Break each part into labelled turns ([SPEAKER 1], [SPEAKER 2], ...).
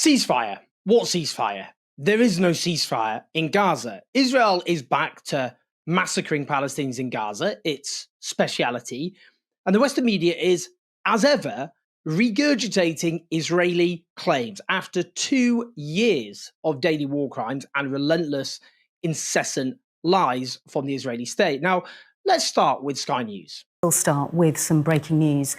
[SPEAKER 1] Ceasefire. What ceasefire? There is no ceasefire in Gaza. Israel is back to massacring Palestinians in Gaza, its speciality, and the Western media is, as ever, regurgitating Israeli claims after 2 years of daily war crimes and relentless, incessant lies from the Israeli state. Now, let's start with Sky News.
[SPEAKER 2] We'll start with some breaking news.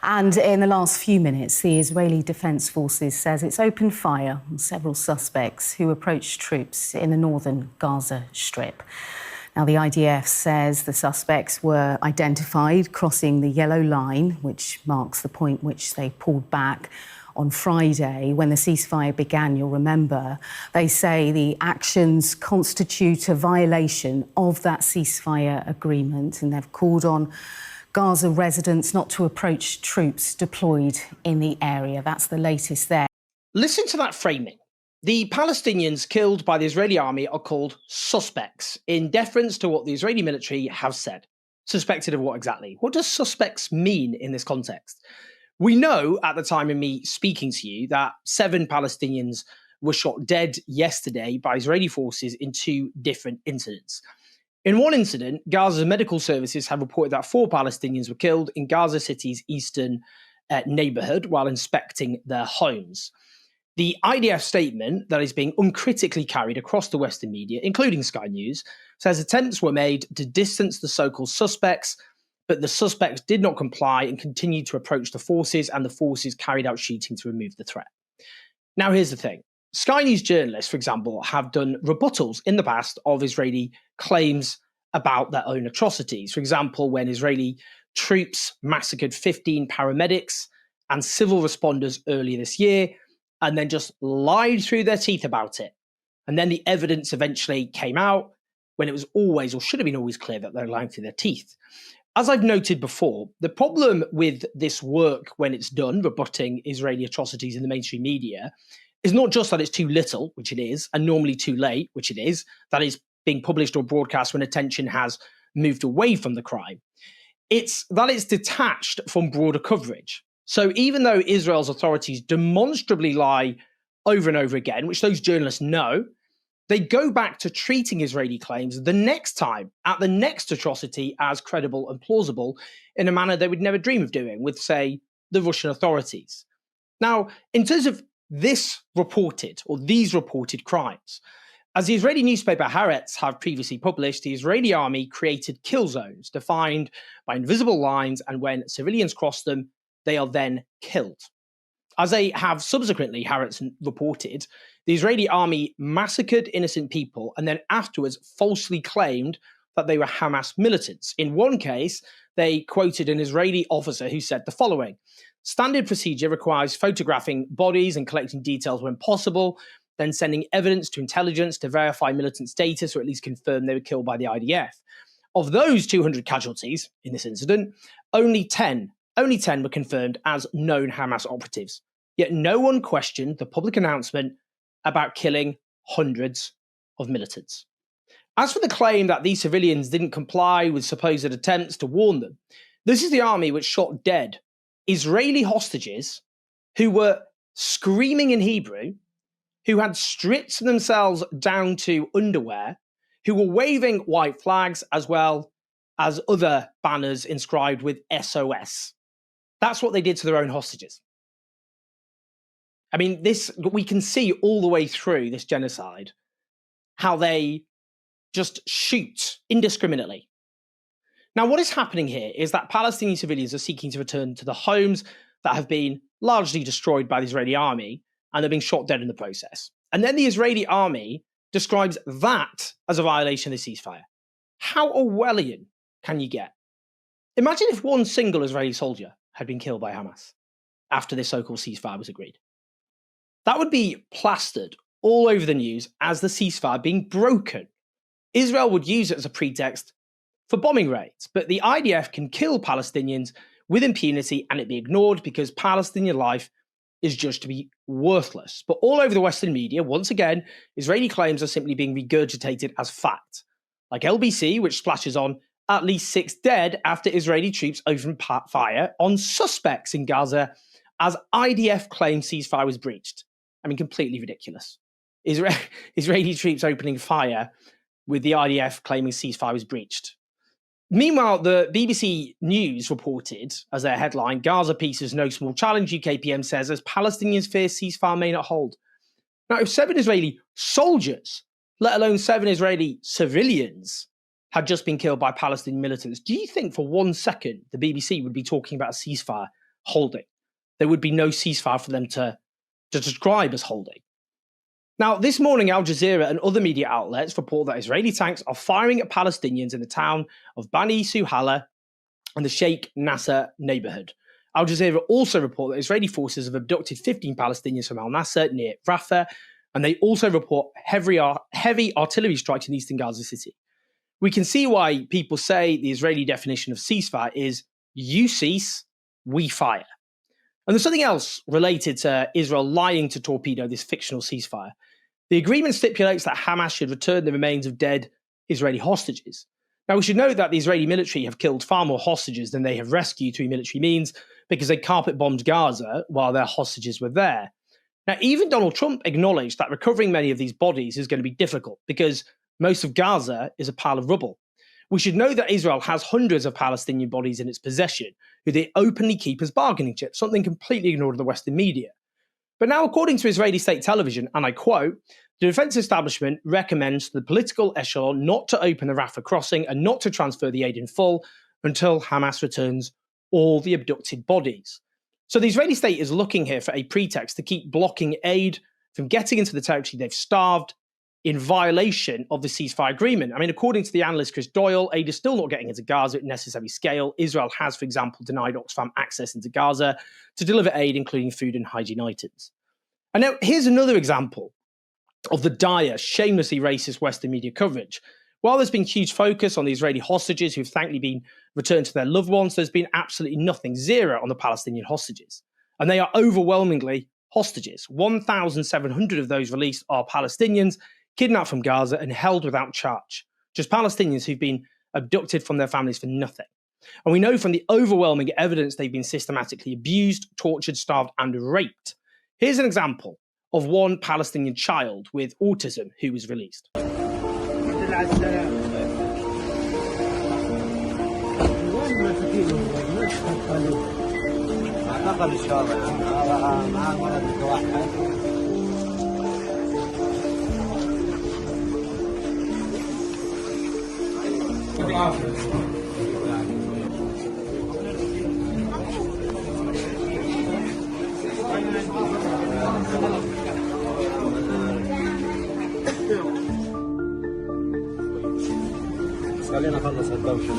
[SPEAKER 2] And in the last few minutes, the Israeli Defense Forces says it's opened fire on several suspects who approached troops in the northern Gaza Strip. Now, the IDF says the suspects were identified crossing the yellow line, which marks the point which they pulled back on Friday when the ceasefire began. You'll remember they say the actions constitute a violation of that ceasefire agreement, and they've called on Gaza residents not to approach troops deployed in the area. That's the latest there.
[SPEAKER 1] Listen to that framing. The Palestinians killed by the Israeli army are called suspects in deference to what the Israeli military have said. Suspected of what exactly? What does suspects mean in this context? We know at the time of me speaking to you that 7 Palestinians were shot dead yesterday by Israeli forces in 2 different incidents. In one incident, Gaza's medical services have reported that 4 Palestinians were killed in Gaza City's eastern neighborhood while inspecting their homes. The IDF statement that is being uncritically carried across the Western media, including Sky News, says attempts were made to distance the so-called suspects, but the suspects did not comply and continued to approach the forces, and the forces carried out shooting to remove the threat. Now, here's the thing. Sky News journalists, for example, have done rebuttals in the past of Israeli claims about their own atrocities. For example, when Israeli troops massacred 15 paramedics and civil responders earlier this year, and then just lied through their teeth about it. And then the evidence eventually came out when it was always, or should have been always, clear that they're lying through their teeth. As I've noted before, the problem with this work when it's done, rebutting Israeli atrocities in the mainstream media, is not just that it's too little, which it is, and normally too late, which it is, that is being published or broadcast when attention has moved away from the crime. It's that it's detached from broader coverage. So even though Israel's authorities demonstrably lie over and over again, which those journalists know, they go back to treating Israeli claims the next time, at the next atrocity, as credible and plausible in a manner they would never dream of doing with, say, the Russian authorities. Now, in terms of this reported, or these reported crimes, as the Israeli newspaper Haaretz have previously published, the Israeli army created kill zones defined by invisible lines, and when civilians cross them, they are then killed. As they have subsequently, Haaretz reported, the Israeli army massacred innocent people and then afterwards falsely claimed that they were Hamas militants. In one case, they quoted an Israeli officer who said the following: "Standard procedure requires photographing bodies and collecting details when possible, then sending evidence to intelligence to verify militant status or at least confirm they were killed by the IDF. Of those 200 casualties in this incident, only 10 were confirmed as known Hamas operatives. Yet no one questioned the public announcement about killing hundreds of militants." As for the claim that these civilians didn't comply with supposed attempts to warn them, this is the army which shot dead Israeli hostages who were screaming in Hebrew, who had stripped themselves down to underwear, who were waving white flags as well as other banners inscribed with SOS. That's what they did to their own hostages. I mean, we can see all the way through this genocide how they just shoot indiscriminately. Now, what is happening here is that Palestinian civilians are seeking to return to the homes that have been largely destroyed by the Israeli army, and they're being shot dead in the process. And then the Israeli army describes that as a violation of the ceasefire. How Orwellian can you get? Imagine if one single Israeli soldier had been killed by Hamas after this so-called ceasefire was agreed. That would be plastered all over the news as the ceasefire being broken. Israel would use it as a pretext for bombing raids, but the IDF can kill Palestinians with impunity and it be ignored because Palestinian life is judged to be worthless. But all over the Western media, once again, Israeli claims are simply being regurgitated as fact. Like LBC, which splashes on at least 6 dead after Israeli troops opened fire on suspects in Gaza as IDF claims ceasefire was breached. I mean, completely ridiculous. Israeli troops opening fire with the IDF claiming ceasefire was breached. Meanwhile, the BBC News reported as their headline, Gaza peace is no small challenge, UKPM says, as Palestinians fear ceasefire may not hold. Now, if 7 Israeli soldiers, let alone 7 Israeli civilians, had just been killed by Palestinian militants, do you think for 1 second the BBC would be talking about a ceasefire holding? There would be no ceasefire for them to describe as holding. Now, this morning, Al Jazeera and other media outlets report that Israeli tanks are firing at Palestinians in the town of Bani Suhala and the Sheikh Nasser neighborhood. Al Jazeera also report that Israeli forces have abducted 15 Palestinians from Al Nasser near Rafah, and they also report heavy artillery strikes in eastern Gaza City. We can see why people say the Israeli definition of ceasefire is you cease, we fire. And there's something else related to Israel lying to torpedo this fictional ceasefire. The agreement stipulates that Hamas should return the remains of dead Israeli hostages. Now, we should note that the Israeli military have killed far more hostages than they have rescued through military means because they carpet-bombed Gaza while their hostages were there. Now, even Donald Trump acknowledged that recovering many of these bodies is going to be difficult because most of Gaza is a pile of rubble. We should know that Israel has hundreds of Palestinian bodies in its possession who they openly keep as bargaining chips, something completely ignored in the Western media. But now, according to Israeli state television, and I quote, the defense establishment recommends to the political echelon not to open the Rafah crossing and not to transfer the aid in full until Hamas returns all the abducted bodies. So the Israeli state is looking here for a pretext to keep blocking aid from getting into the territory they've starved in violation of the ceasefire agreement. I mean, according to the analyst Chris Doyle, aid is still not getting into Gaza at necessary scale. Israel has, for example, denied Oxfam access into Gaza to deliver aid, including food and hygiene items. And now here's another example of the dire, shamelessly racist Western media coverage. While there's been huge focus on the Israeli hostages who've thankfully been returned to their loved ones, there's been absolutely nothing, zero, on the Palestinian hostages. And they are overwhelmingly hostages. 1,700 of those released are Palestinians kidnapped from Gaza and held without charge. Just Palestinians who've been abducted from their families for nothing. And we know from the overwhelming evidence they've been systematically abused, tortured, starved, and raped. Here's an example of one Palestinian child with autism who was released.
[SPEAKER 3] خلينا نخلص الدوشة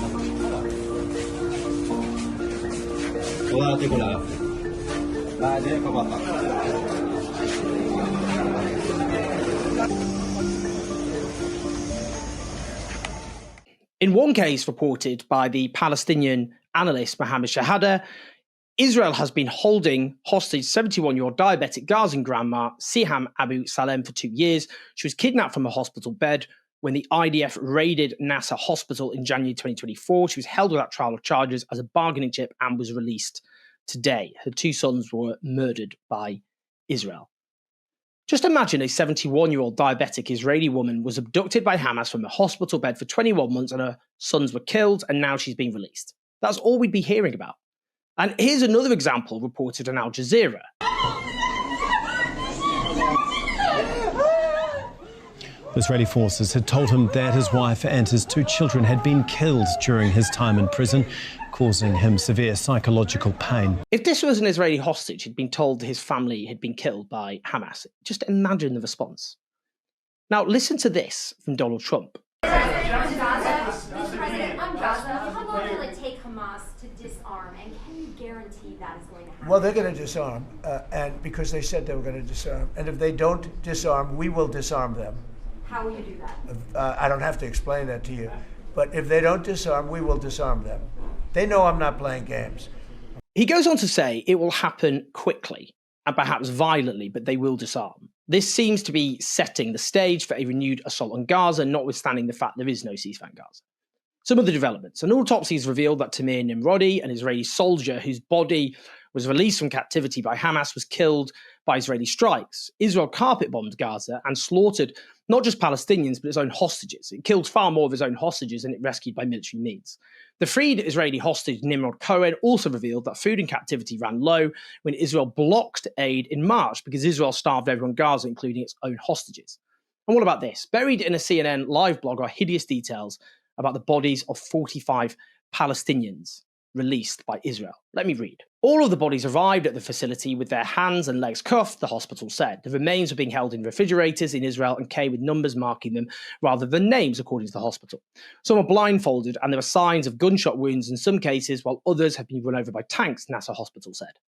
[SPEAKER 3] الله يعطيكم العافية بعد هيك بطل.
[SPEAKER 1] In one case reported by the Palestinian analyst Mohammed Shahada, Israel has been holding hostage 71-year-old diabetic Gazan grandma Siham Abu Salem for 2 years. She was kidnapped from a hospital bed when the IDF raided Nasser Hospital in January 2024. She was held without trial or charges as a bargaining chip and was released today. Her 2 sons were murdered by Israel. Just imagine a 71-year-old diabetic Israeli woman was abducted by Hamas from a hospital bed for 21 months and her sons were killed, and now she's been released. That's all we'd be hearing about. And here's another example reported on Al Jazeera.
[SPEAKER 4] Israeli forces had told him that his wife and his 2 children had been killed during his time in prison, causing him severe psychological pain.
[SPEAKER 1] If this was an Israeli hostage who'd been told his family had been killed by Hamas, just imagine the response. Now listen to this from Donald Trump.
[SPEAKER 5] President, on Gaza, how long will it take Hamas to disarm, and can you guarantee that is going to happen?
[SPEAKER 6] Well, they're going to disarm, and because they said they were going to disarm. And if they don't disarm, we will disarm them.
[SPEAKER 5] How will you do that?
[SPEAKER 6] I don't have to explain that to you. But if they don't disarm, we will disarm them. They know I'm not playing games.
[SPEAKER 1] He goes on to say it will happen quickly and perhaps violently, but they will disarm. This seems to be setting the stage for a renewed assault on Gaza, notwithstanding the fact there is no ceasefire in Gaza. Some of the developments. An autopsy has revealed that Tamir Nimrodi, an Israeli soldier whose body was released from captivity by Hamas was killed by Israeli strikes. Israel carpet-bombed Gaza and slaughtered not just Palestinians, but its own hostages. It killed far more of its own hostages than it rescued by military means. The freed Israeli hostage Nimrod Cohen also revealed that food in captivity ran low when Israel blocked aid in March because Israel starved everyone in Gaza, including its own hostages. And what about this? Buried in a CNN live blog are hideous details about the bodies of 45 Palestinians released by Israel. Let me read. All of the bodies arrived at the facility with their hands and legs cuffed, the hospital said. The remains were being held in refrigerators in Israel and came with numbers marking them rather than names, according to the hospital. Some were blindfolded and there were signs of gunshot wounds in some cases, while others had been run over by tanks, NASA hospital said.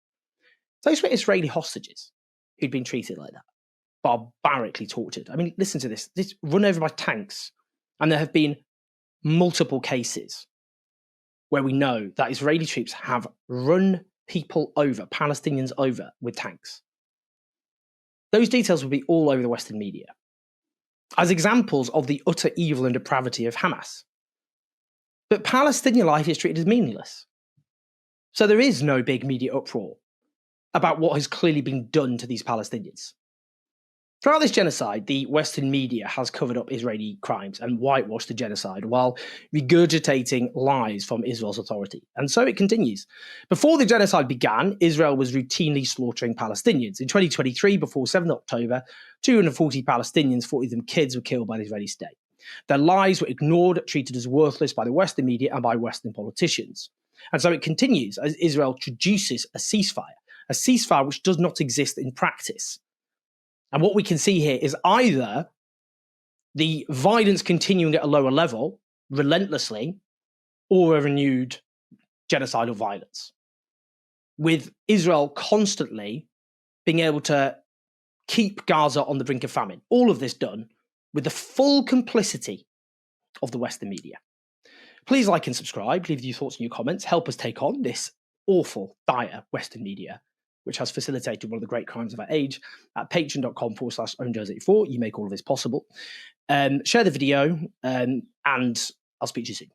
[SPEAKER 1] Those were Israeli hostages who'd been treated like that, barbarically tortured. I mean, listen to this. This run over by tanks, and there have been multiple cases where we know that Israeli troops have run people over, Palestinians over, with tanks. Those details will be all over the Western media as examples of the utter evil and depravity of Hamas. But Palestinian life is treated as meaningless. So there is no big media uproar about what has clearly been done to these Palestinians. Throughout this genocide, the Western media has covered up Israeli crimes and whitewashed the genocide while regurgitating lies from Israel's authority. And so it continues. Before the genocide began, Israel was routinely slaughtering Palestinians. In 2023, before 7th October, 240 Palestinians, 40 of them kids, were killed by the Israeli state. Their lives were ignored, treated as worthless by the Western media and by Western politicians. And so it continues as Israel introduces a ceasefire which does not exist in practice. And what we can see here is either the violence continuing at a lower level, relentlessly, or a renewed genocidal violence, with Israel constantly being able to keep Gaza on the brink of famine. All of this done with the full complicity of the Western media. Please like and subscribe, leave your thoughts and your comments, help us take on this awful, dire Western media, which has facilitated one of the great crimes of our age, at patreon.com/ownjaz84. You make all of this possible. Share the video, and I'll speak to you soon.